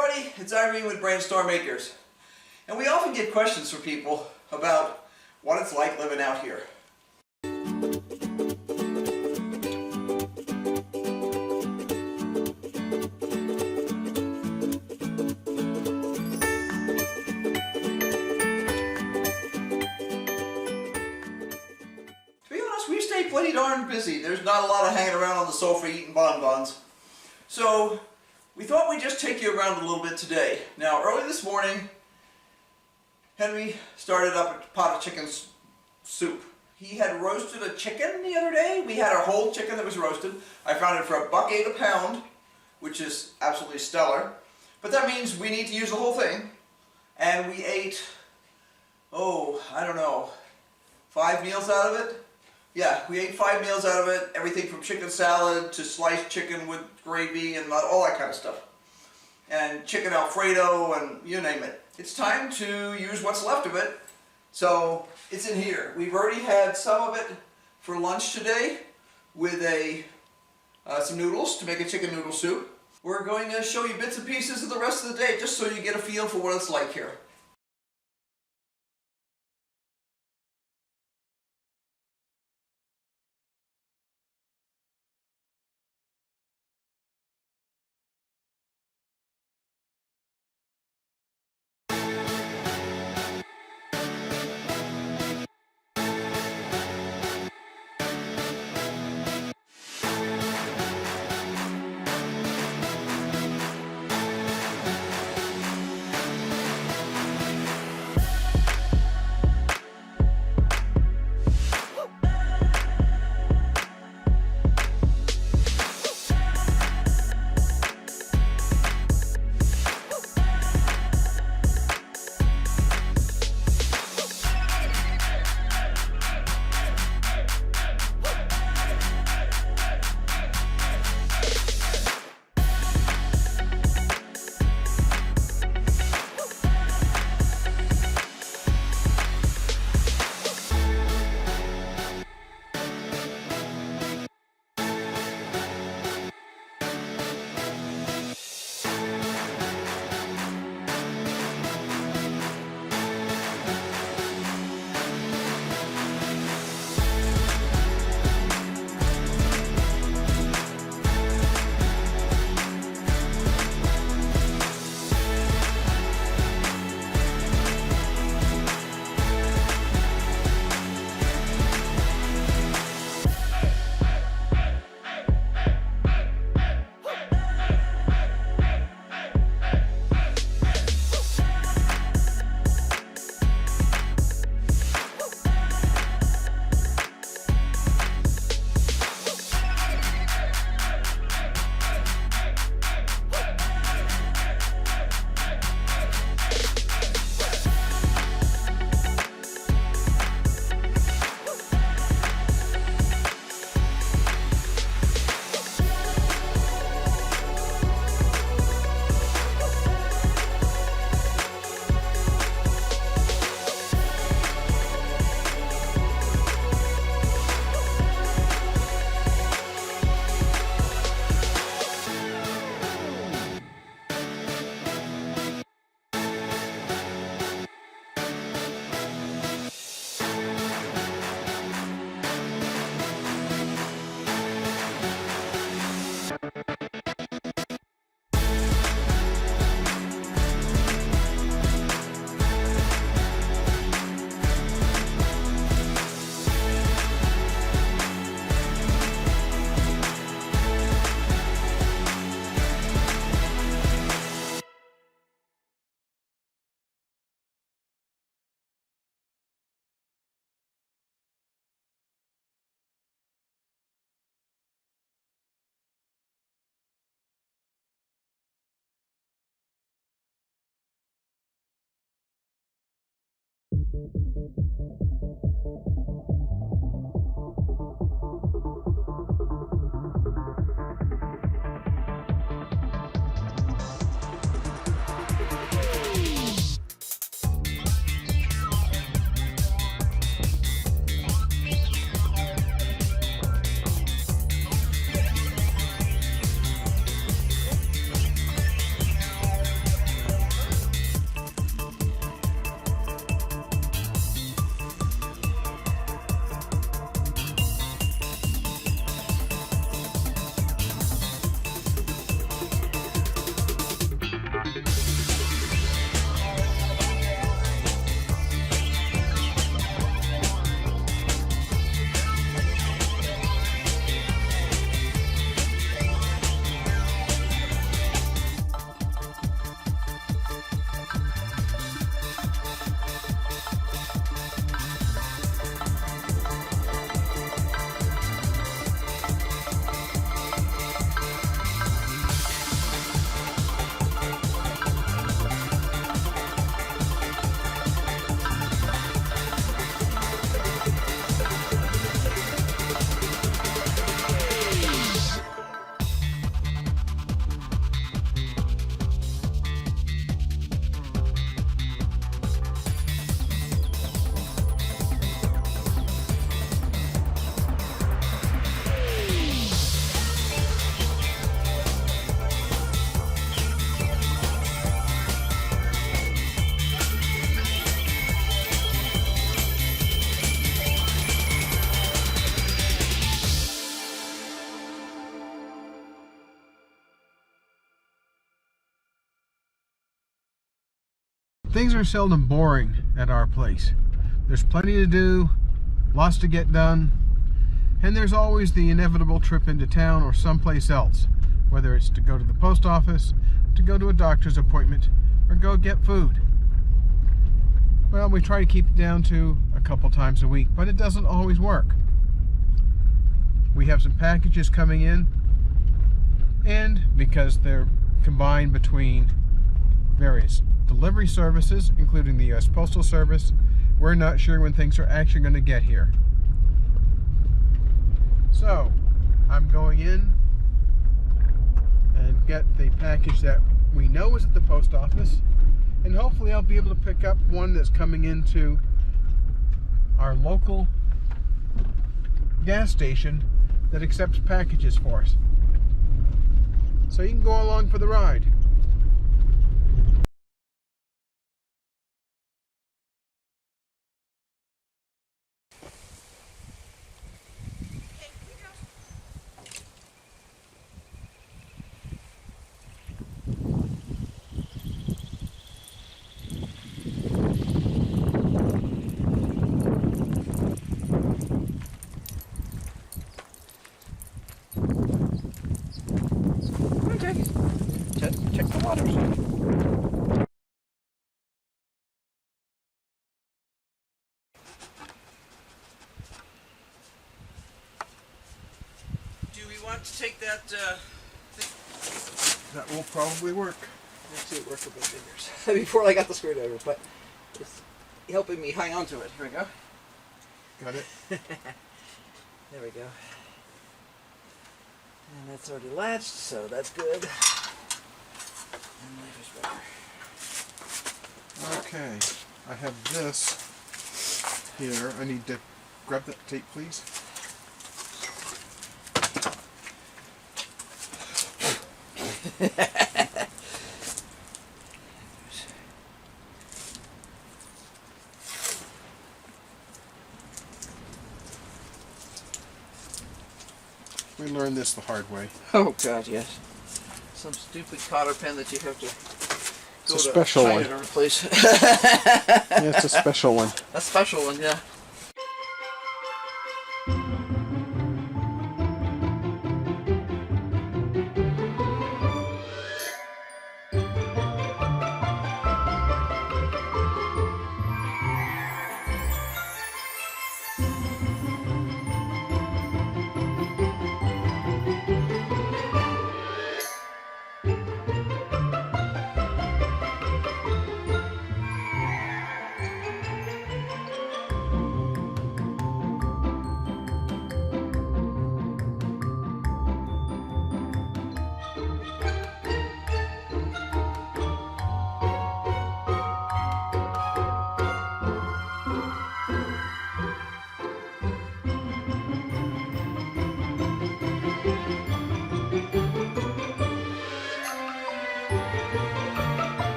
everybody, it's Irene with BrainStormAcres. And we often get questions from people about what it's like living out here. To be honest, we stay pretty darn busy. There's not a lot of hanging around on the sofa eating bonbons. So we thought we'd just take you around a little bit today. Now, early this morning, Henry started up a pot of chicken soup. He had roasted a chicken the other day. We had our whole chicken that was roasted. I found it for $1.08 a pound, which is absolutely stellar. But that means we need to use the whole thing. And we ate, I don't know, 5 meals out of it? Yeah, we ate 5 meals out of it. Everything from chicken salad to sliced chicken with gravy and all that kind of stuff. And chicken Alfredo and you name it. It's time to use what's left of it. So it's in here. We've already had some of it for lunch today with some noodles to make a chicken noodle soup. We're going to show you bits and pieces of the rest of the day just so you get a feel for what it's like here. Things are seldom boring at our place. There's plenty to do, lots to get done, and there's always the inevitable trip into town or someplace else, whether it's to go to the post office, to go to a doctor's appointment, or go get food. Well, we try to keep it down to a couple times a week, but it doesn't always work. We have some packages coming in, and because they're combined between various delivery services, including the U.S. Postal Service, we're not sure when things are actually going to get here. So, I'm going in and get the package that we know is at the post office, and hopefully I'll be able to pick up one that's coming into our local gas station that accepts packages for us. So you can go along for the ride. Check the waters. Do we want to take that That will probably work. let's see it work with my fingers. Before I got the screwdriver, but it's helping me hang on to it. Here we go. Got it? There we go. And that's already latched, so that's good. And life is better. Okay. I have this here. I need to grab that tape, please. We learned this the hard way. Oh God, yes. Some stupid cotter pen that you have to It's a special one. to replace. Yeah, it's a special one. A special one, yeah.